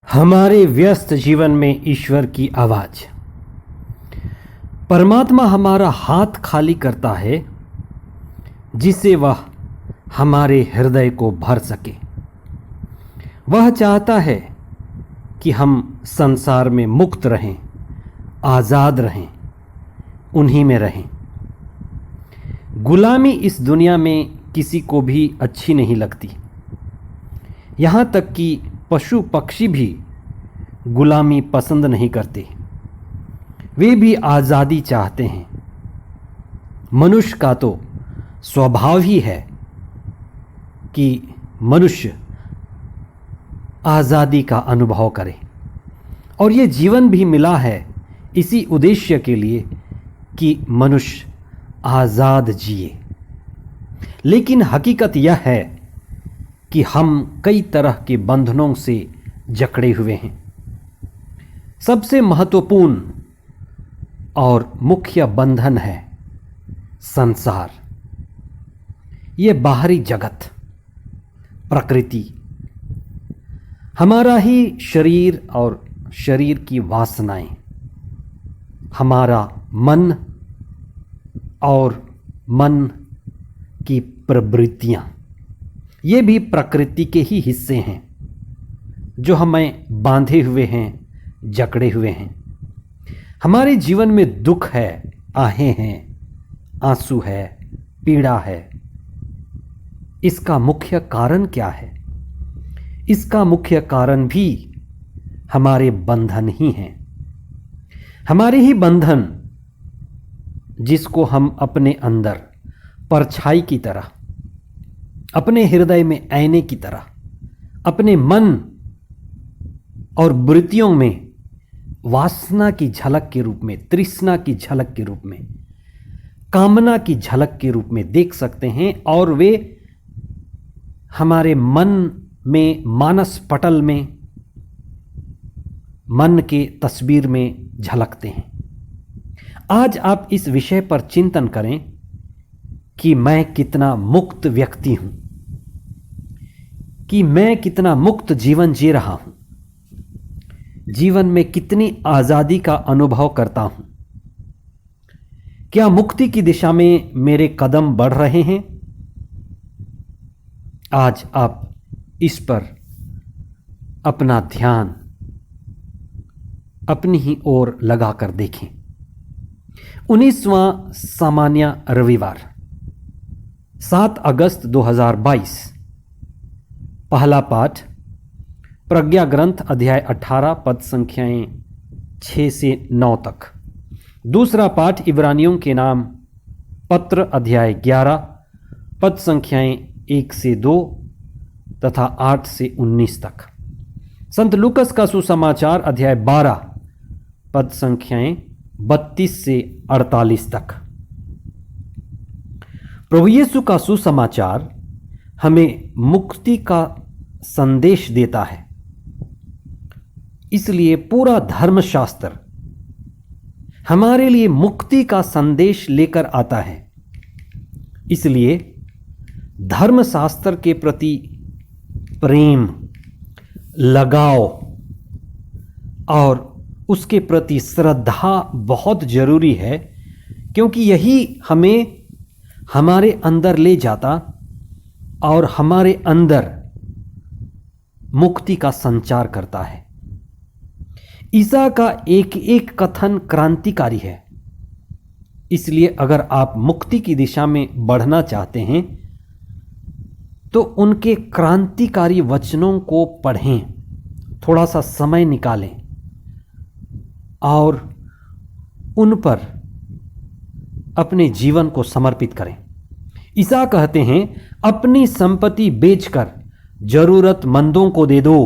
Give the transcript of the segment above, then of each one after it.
हमारे व्यस्त जीवन में ईश्वर की आवाज। परमात्मा हमारा हाथ खाली करता है जिससे वह हमारे हृदय को भर सके। वह चाहता है कि हम संसार में मुक्त रहें, आज़ाद रहें, उन्हीं में रहें। गुलामी इस दुनिया में किसी को भी अच्छी नहीं लगती। यहाँ तक कि पशु पक्षी भी गुलामी पसंद नहीं करते, वे भी आज़ादी चाहते हैं। मनुष्य का तो स्वभाव ही है कि मनुष्य आज़ादी का अनुभव करे, और ये जीवन भी मिला है इसी उद्देश्य के लिए कि मनुष्य आज़ाद जिए। लेकिन हकीकत यह है कि हम कई तरह के बंधनों से जकड़े हुए हैं। सबसे महत्वपूर्ण और मुख्य बंधन है संसार, ये बाहरी जगत, प्रकृति, हमारा ही शरीर और शरीर की वासनाएं, हमारा मन और मन की प्रवृत्तियां, ये भी प्रकृति के ही हिस्से हैं जो हमें बांधे हुए हैं, जकड़े हुए हैं। हमारे जीवन में दुख है, आहें हैं, आंसू है, पीड़ा है। इसका मुख्य कारण क्या है? इसका मुख्य कारण भी हमारे बंधन ही हैं। हमारे ही बंधन, जिसको हम अपने अंदर परछाई की तरह, अपने हृदय में आईने की तरह, अपने मन और वृत्तियों में वासना की झलक के रूप में, तृष्णा की झलक के रूप में, कामना की झलक के रूप में देख सकते हैं, और वे हमारे मन में, मानस पटल में, मन के तस्वीर में झलकते हैं। आज आप इस विषय पर चिंतन करें कि मैं कितना मुक्त व्यक्ति हूं, कि मैं कितना मुक्त जीवन जी रहा हूं, जीवन में कितनी आज़ादी का अनुभव करता हूं। क्या मुक्ति की दिशा में मेरे कदम बढ़ रहे हैं? आज आप इस पर अपना ध्यान अपनी ही ओर लगाकर देखें। 19वां सामान्य रविवार, 7 अगस्त 2022। पहला पाठ प्रज्ञा ग्रंथ अध्याय 18 पद संख्याएं 6 से 9 तक। दूसरा पाठ इब्रानियों के नाम पत्र अध्याय 11 पद संख्याएं 1 से 2 तथा 8 से 19 तक। संत लूकस का सुसमाचार अध्याय 12 पद संख्याएं 32 से 48 तक। प्रभु यीशु का सुसमाचार हमें मुक्ति का संदेश देता है, इसलिए पूरा धर्मशास्त्र हमारे लिए मुक्ति का संदेश लेकर आता है। इसलिए धर्मशास्त्र के प्रति प्रेम, लगाव और उसके प्रति श्रद्धा बहुत जरूरी है, क्योंकि यही हमें हमारे अंदर ले जाता और हमारे अंदर मुक्ति का संचार करता है। ईसा का एक एक कथन क्रांतिकारी है। इसलिए अगर आप मुक्ति की दिशा में बढ़ना चाहते हैं तो उनके क्रांतिकारी वचनों को पढ़ें, थोड़ा सा समय निकालें और उन पर अपने जीवन को समर्पित करें। ईसा कहते हैं, अपनी संपत्ति बेचकर जरूरतमंदों को दे दो,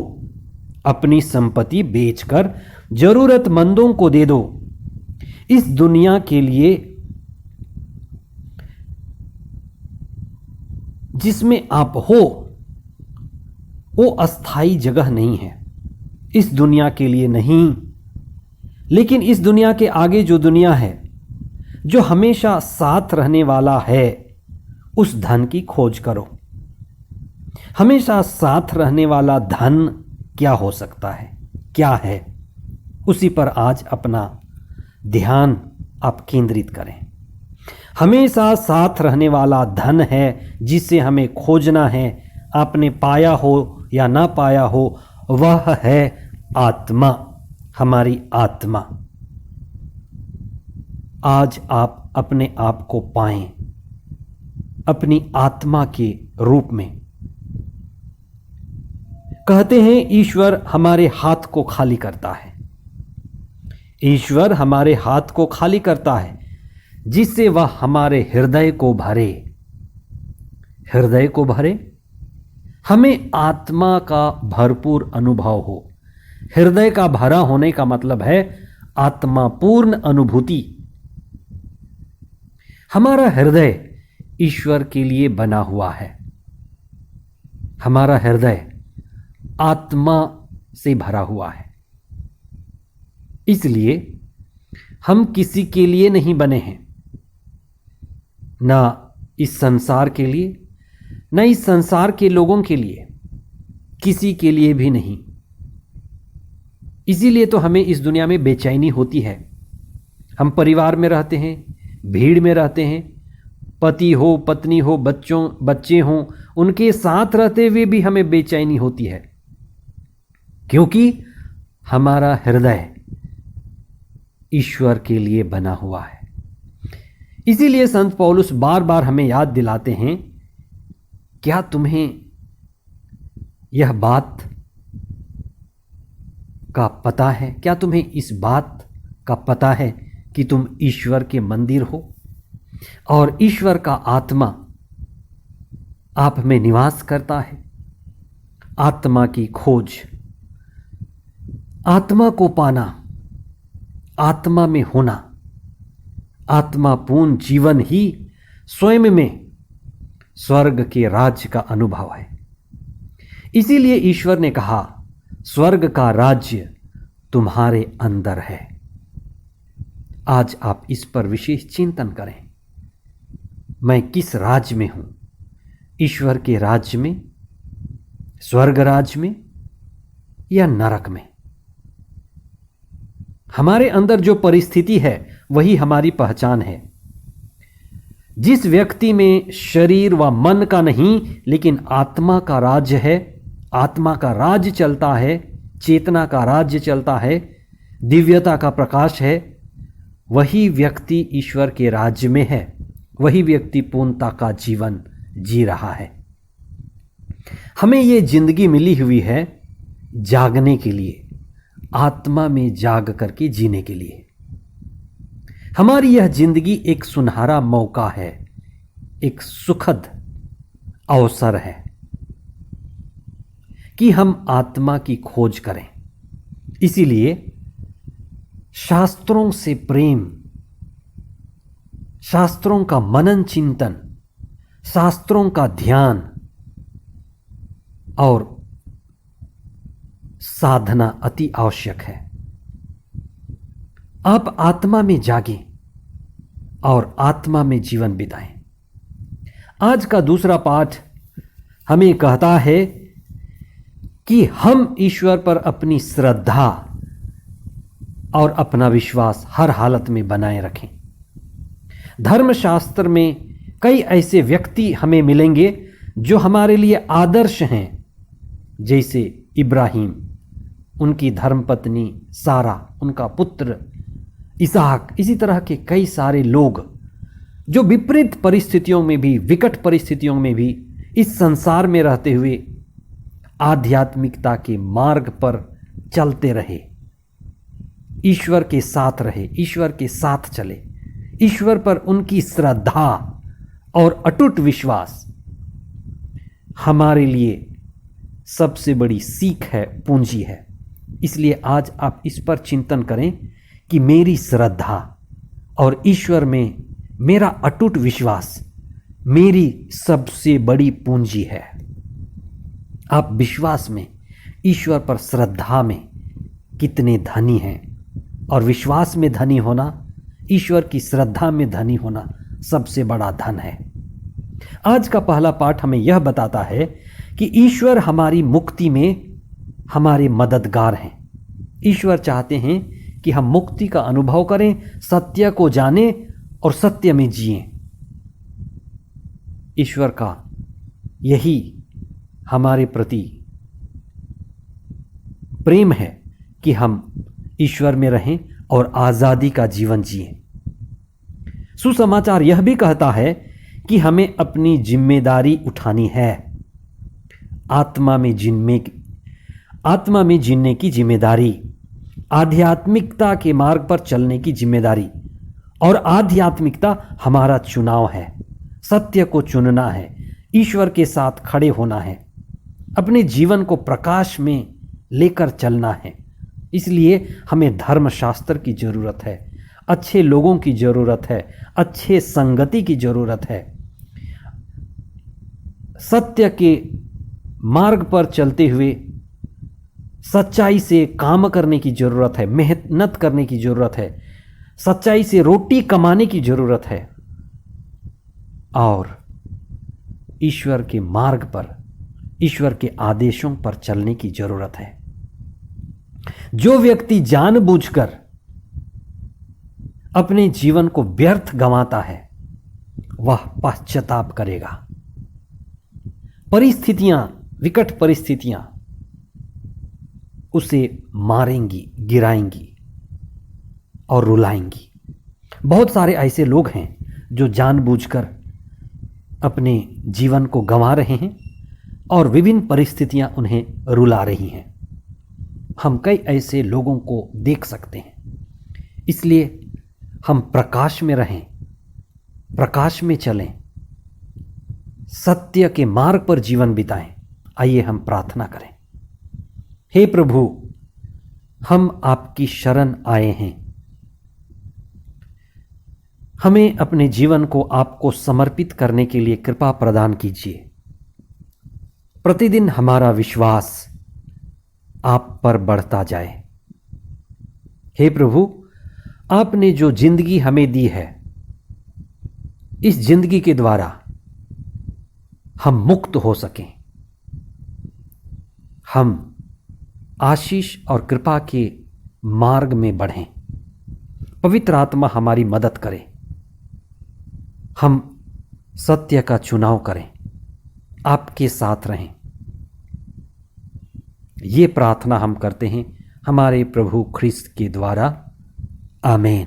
अपनी संपत्ति बेचकर जरूरतमंदों को दे दो। इस दुनिया के लिए जिसमें आप हो वो अस्थाई जगह नहीं है, इस दुनिया के लिए नहीं। लेकिन इस दुनिया के आगे जो दुनिया है, जो हमेशा साथ रहने वाला है, उस धन की खोज करो। हमेशा साथ रहने वाला धन क्या हो सकता है? क्या है, उसी पर आज अपना ध्यान आप केंद्रित करें। हमेशा साथ रहने वाला धन है जिसे हमें खोजना है, आपने पाया हो या ना पाया हो, वह है आत्मा, हमारी आत्मा। आज आप अपने आप को पाएं अपनी आत्मा के रूप में। कहते हैं ईश्वर हमारे हाथ को खाली करता है, ईश्वर हमारे हाथ को खाली करता है जिससे वह हमारे हृदय को भरे। हृदय को भरे, हमें आत्मा का भरपूर अनुभव हो। हृदय का भरा होने का मतलब है आत्मा पूर्ण अनुभूति। हमारा हृदय ईश्वर के लिए बना हुआ है, हमारा हृदय आत्मा से भरा हुआ है। इसलिए हम किसी के लिए नहीं बने हैं, ना इस संसार के लिए, ना इस संसार के लोगों के लिए, किसी के लिए भी नहीं। इसीलिए तो हमें इस दुनिया में बेचैनी होती है। हम परिवार में रहते हैं, भीड़ में रहते हैं, पति हो, पत्नी हो, बच्चे हों, उनके साथ रहते हुए भी हमें बेचैनी होती है, क्योंकि हमारा हृदय ईश्वर के लिए बना हुआ है। इसीलिए संत पौलुस बार बार हमें याद दिलाते हैं, क्या तुम्हें यह बात का पता है, क्या तुम्हें इस बात का पता है कि तुम ईश्वर के मंदिर हो और ईश्वर का आत्मा आप में निवास करता है। आत्मा की खोज, आत्मा को पाना, आत्मा में होना, आत्मापूर्ण जीवन ही स्वयं में स्वर्ग के राज्य का अनुभव है। इसीलिए ईश्वर ने कहा, स्वर्ग का राज्य तुम्हारे अंदर है। आज आप इस पर विशेष चिंतन करें, मैं किस राज्य में हूं? ईश्वर के राज्य में, स्वर्ग राज्य में या नरक में? हमारे अंदर जो परिस्थिति है वही हमारी पहचान है। जिस व्यक्ति में शरीर व मन का नहीं लेकिन आत्मा का राज्य है, आत्मा का राज्य चलता है, चेतना का राज्य चलता है, दिव्यता का प्रकाश है, वही व्यक्ति ईश्वर के राज्य में है, वही व्यक्ति पूर्णता का जीवन जी रहा है। हमें ये जिंदगी मिली हुई है जागने के लिए, आत्मा में जाग करके जीने के लिए। हमारी यह जिंदगी एक सुनहरा मौका है, एक सुखद अवसर है कि हम आत्मा की खोज करें। इसीलिए शास्त्रों से प्रेम, शास्त्रों का मनन चिंतन, शास्त्रों का ध्यान और साधना अति आवश्यक है। आप आत्मा में जागें और आत्मा में जीवन बिताएं। आज का दूसरा पाठ हमें कहता है कि हम ईश्वर पर अपनी श्रद्धा और अपना विश्वास हर हालत में बनाए रखें। धर्मशास्त्र में कई ऐसे व्यक्ति हमें मिलेंगे जो हमारे लिए आदर्श हैं, जैसे इब्राहिम, उनकी धर्मपत्नी सारा, उनका पुत्र इसहाक। इसी तरह के कई सारे लोग जो विपरीत परिस्थितियों में भी, विकट परिस्थितियों में भी इस संसार में रहते हुए आध्यात्मिकता के मार्ग पर चलते रहे, ईश्वर के साथ रहे, ईश्वर के साथ चले। ईश्वर पर उनकी श्रद्धा और अटूट विश्वास हमारे लिए सबसे बड़ी सीख है, पूंजी है। इसलिए आज आप इस पर चिंतन करें कि मेरी श्रद्धा और ईश्वर में मेरा अटूट विश्वास मेरी सबसे बड़ी पूंजी है। आप विश्वास में, ईश्वर पर श्रद्धा में कितने धनी हैं, और विश्वास में धनी होना, ईश्वर की श्रद्धा में धनी होना सबसे बड़ा धन है। आज का पहला पाठ हमें यह बताता है कि ईश्वर हमारी मुक्ति में हमारे मददगार हैं। ईश्वर चाहते हैं कि हम मुक्ति का अनुभव करें, सत्य को जानें और सत्य में जिएं। ईश्वर का यही हमारे प्रति प्रेम है कि हम ईश्वर में रहें और आज़ादी का जीवन जिएं। सुसमाचार यह भी कहता है कि हमें अपनी जिम्मेदारी उठानी है। आत्मा में जीने की जिम्मेदारी, आध्यात्मिकता के मार्ग पर चलने की जिम्मेदारी, और आध्यात्मिकता हमारा चुनाव है। सत्य को चुनना है, ईश्वर के साथ खड़े होना है, अपने जीवन को प्रकाश में लेकर चलना है। इसलिए हमें धर्मशास्त्र की जरूरत है, अच्छे लोगों की जरूरत है, अच्छे संगति की जरूरत है, सत्य के मार्ग पर चलते हुए सच्चाई से काम करने की जरूरत है, मेहनत करने की जरूरत है, सच्चाई से रोटी कमाने की जरूरत है, और ईश्वर के मार्ग पर, ईश्वर के आदेशों पर चलने की जरूरत है। जो व्यक्ति जानबूझकर अपने जीवन को व्यर्थ गंवाता है वह पश्चाताप करेगा। परिस्थितियां, विकट परिस्थितियां उसे मारेंगी, गिराएंगी और रुलाएंगी। बहुत सारे ऐसे लोग हैं जो जानबूझकर अपने जीवन को गंवा रहे हैं और विभिन्न परिस्थितियां उन्हें रुला रही हैं। हम कई ऐसे लोगों को देख सकते हैं। इसलिए हम प्रकाश में रहें, प्रकाश में चलें, सत्य के मार्ग पर जीवन बिताएं। आइए हम प्रार्थना करें। हे प्रभु, हम आपकी शरण आए हैं। हमें अपने जीवन को आपको समर्पित करने के लिए कृपा प्रदान कीजिए। प्रतिदिन हमारा विश्वास आप पर बढ़ता जाए। हे प्रभु, आपने जो जिंदगी हमें दी है, इस जिंदगी के द्वारा हम मुक्त हो सकें, हम आशीष और कृपा के मार्ग में बढ़ें। पवित्र आत्मा हमारी मदद करे, हम सत्य का चुनाव करें, आपके साथ रहें। ये प्रार्थना हम करते हैं हमारे प्रभु ख्रिस्त के द्वारा। आमीन।